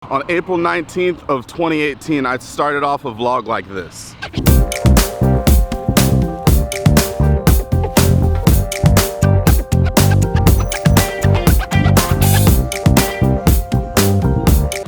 On April 19th of 2018, I started off a vlog like this.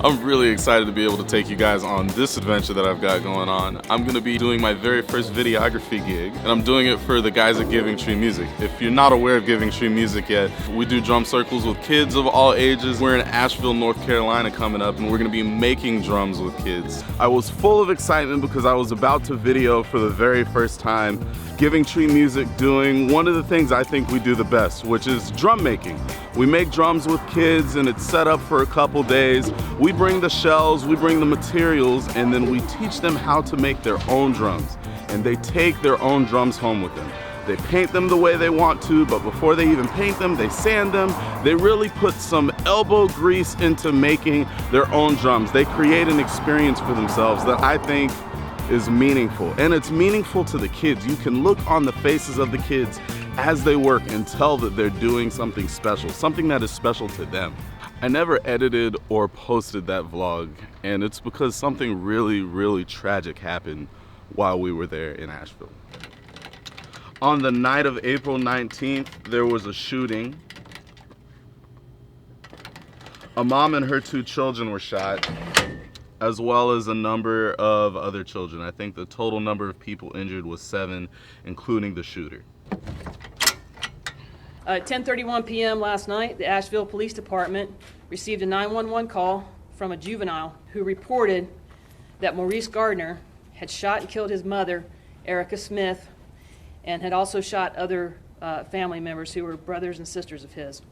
I'm really excited to be able to take you guys on this adventure that I've got going on. I'm gonna be doing my very first videography gig, and I'm doing it for the guys at Giving Tree Music. If you're not aware of Giving Tree Music yet, we do drum circles with kids of all ages. We're in Asheville, North Carolina coming up, and we're gonna be making drums with kids. I was full of excitement because I was about to video for the very first time Giving Tree Music doing one of the things I think we do the best, which is drum making. We make drums with kids and it's set up for a couple days. We bring the shells, we bring the materials, and then we teach them how to make their own drums. And they take their own drums home with them. They paint them the way they want to, but before they even paint them, they sand them. They really put some elbow grease into making their own drums. They create an experience for themselves that I think is meaningful, and it's meaningful to the kids. You can look on the faces of the kids as they work and tell that they're doing something special, something that is special to them. I never edited or posted that vlog, and it's because something really tragic happened while we were there in Asheville. On the night of April 19th, there was a shooting. A mom and her 2 children were shot, as well as a number of other children. I think the total number of people injured was 7, including the shooter. At 10:31 p.m. last night, the Asheville Police Department received a 911 call from a juvenile who reported that Maurice Gardner had shot and killed his mother, Erica Smith, and had also shot other family members who were brothers and sisters of his,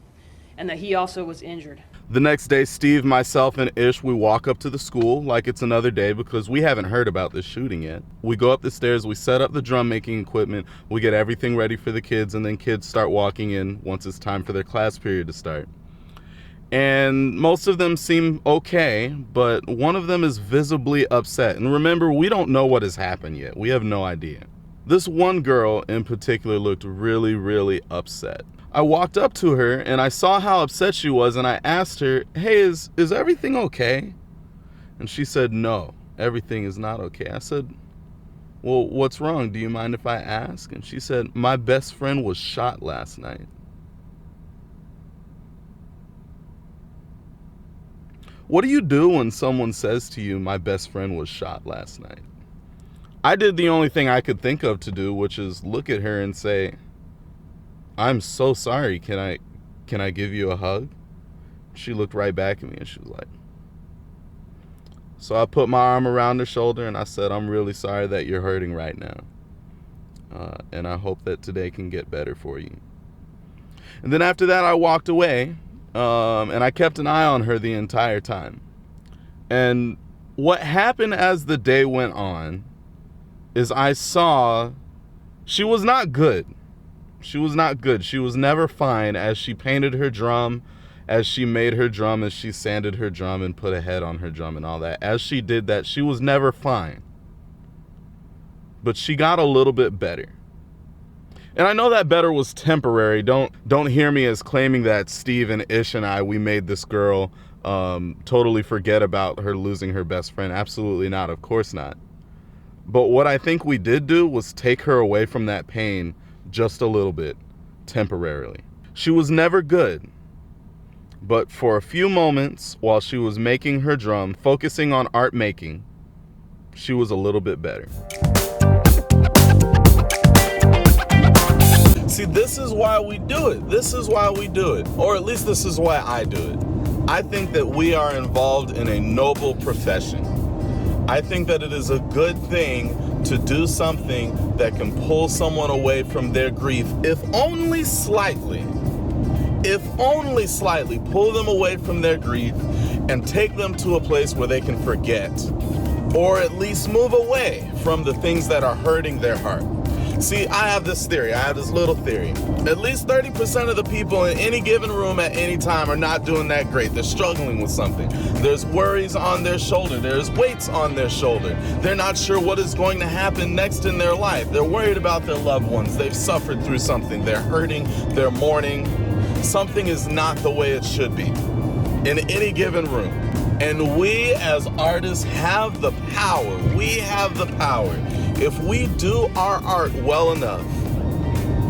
and that he also was injured. The next day, Steve, myself, and Ish, we walk up to the school like it's another day because we haven't heard about this shooting yet. We go up the stairs, we set up the drum making equipment, we get everything ready for the kids, and then kids start walking in once it's time for their class period to start. And most of them seem okay, but one of them is visibly upset. And remember, we don't know what has happened yet. We have no idea. This one girl in particular looked really upset. I walked up to her and I saw how upset she was, and I asked her, hey, is everything okay? And she said, no, everything is not okay. I said, well, what's wrong? Do you mind if I ask? And she said, my best friend was shot last night. What do you do when someone says to you, my best friend was shot last night? I did the only thing I could think of to do, which is look at her and say, I'm so sorry, can I give you a hug? She looked right back at me and she was like, so I put my arm around her shoulder and I said, I'm really sorry that you're hurting right now. And I hope that today can get better for you. And then after that, I walked away, and I kept an eye on her the entire time. And what happened as the day went on is I saw she was not good. She was not good. She was never fine as she painted her drum, as she made her drum, as she sanded her drum and put a head on her drum and all that. As she did that, she was never fine. But she got a little bit better. And I know that better was temporary. Don't hear me as claiming that Steve and Ish and we made this girl totally forget about her losing her best friend. Absolutely not. Of course not. But what I think we did do was take her away from that pain just a little bit, temporarily. She was never good, but for a few moments while she was making her drum, focusing on art making, she was a little bit better. See, this is why we do it. This is why we do it. Or at least this is why I do it. I think that we are involved in a noble profession. I think that it is a good thing to do something that can pull someone away from their grief, if only slightly. If only slightly, pull them away from their grief and take them to a place where they can forget, or at least move away from the things that are hurting their heart. See, I have this theory. I have this little theory. At least 30% of the people in any given room at any time are not doing that great. They're struggling with something. There's worries on their shoulder. There's weights on their shoulder. They're not sure what is going to happen next in their life. They're worried about their loved ones. They've suffered through something. They're hurting. They're mourning. Something is not the way it should be in any given room. And we as artists have the power. We have the power. If we do our art well enough,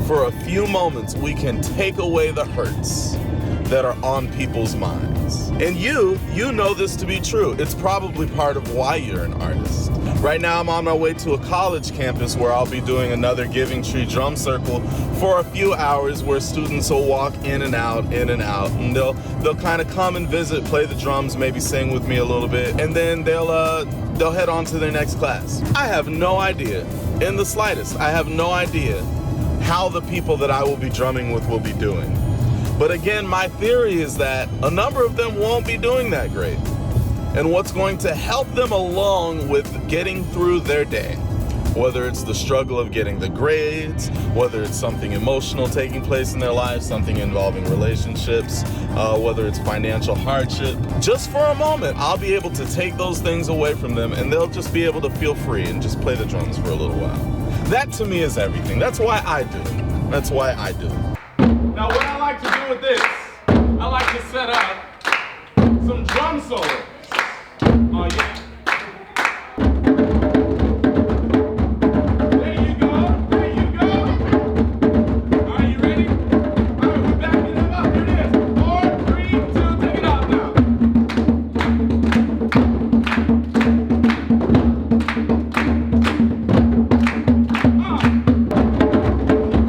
for a few moments, we can take away the hurts that are on people's minds. And you know this to be true. It's probably part of why you're an artist. Right now, I'm on my way to a college campus where I'll be doing another Giving Tree drum circle for a few hours where students will walk in and out, and they'll kind of come and visit, play the drums, maybe sing with me a little bit, and then they'll head on to their next class. I have no idea, in the slightest, I have no idea how the people that I will be drumming with will be doing. But again, my theory is that a number of them won't be doing that great. And what's going to help them along with getting through their day, whether it's the struggle of getting the grades, whether it's something emotional taking place in their lives, something involving relationships, whether it's financial hardship, just for a moment, I'll be able to take those things away from them and they'll just be able to feel free and just play the drums for a little while. That to me is everything. That's why I do it. That's why I do it. Now what I like to do with this, I like to set up some drum solos. Oh yeah. There you go, there you go. Are you ready? All right, we're backing them up. Here it is. 4, 3, 2, take it off now.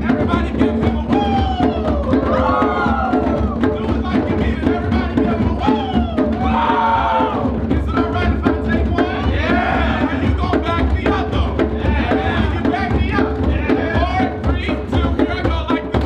Everybody give him a woo! Do it like you mean it. Everybody give him a woo! Is it all right if I take one? Yeah! Are you gonna back me up though? Yeah! You back me up? Yeah! 4, 3, 2, here I go like this.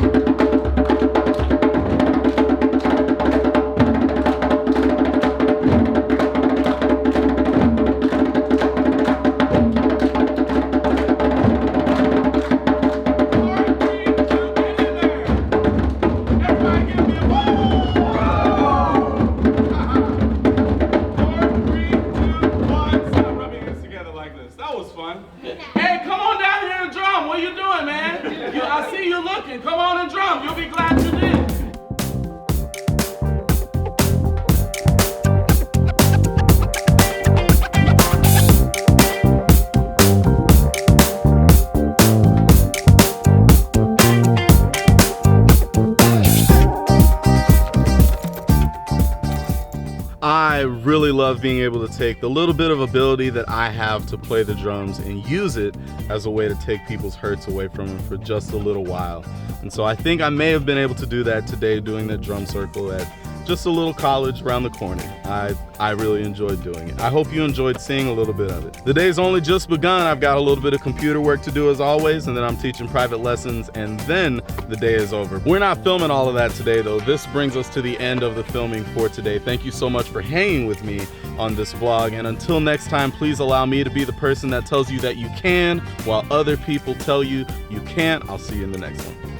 That was fun. Hey, come on down here and drum. What are you doing, man? I see you looking. Come on and drum. You'll be glad you did. I really love being able to take the little bit of ability that I have to play the drums and use it as a way to take people's hurts away from them for just a little while. And so I think I may have been able to do that today doing the drum circle at just a little college around the corner. I really enjoyed doing it. I hope you enjoyed seeing a little bit of it. The day's only just begun. I've got a little bit of computer work to do as always, and then I'm teaching private lessons, and then the day is over. We're not filming all of that today though. This brings us to the end of the filming for today. Thank you so much for hanging with me on this vlog, and until next time, please allow me to be the person that tells you that you can while other people tell you you can't. I'll see you in the next one.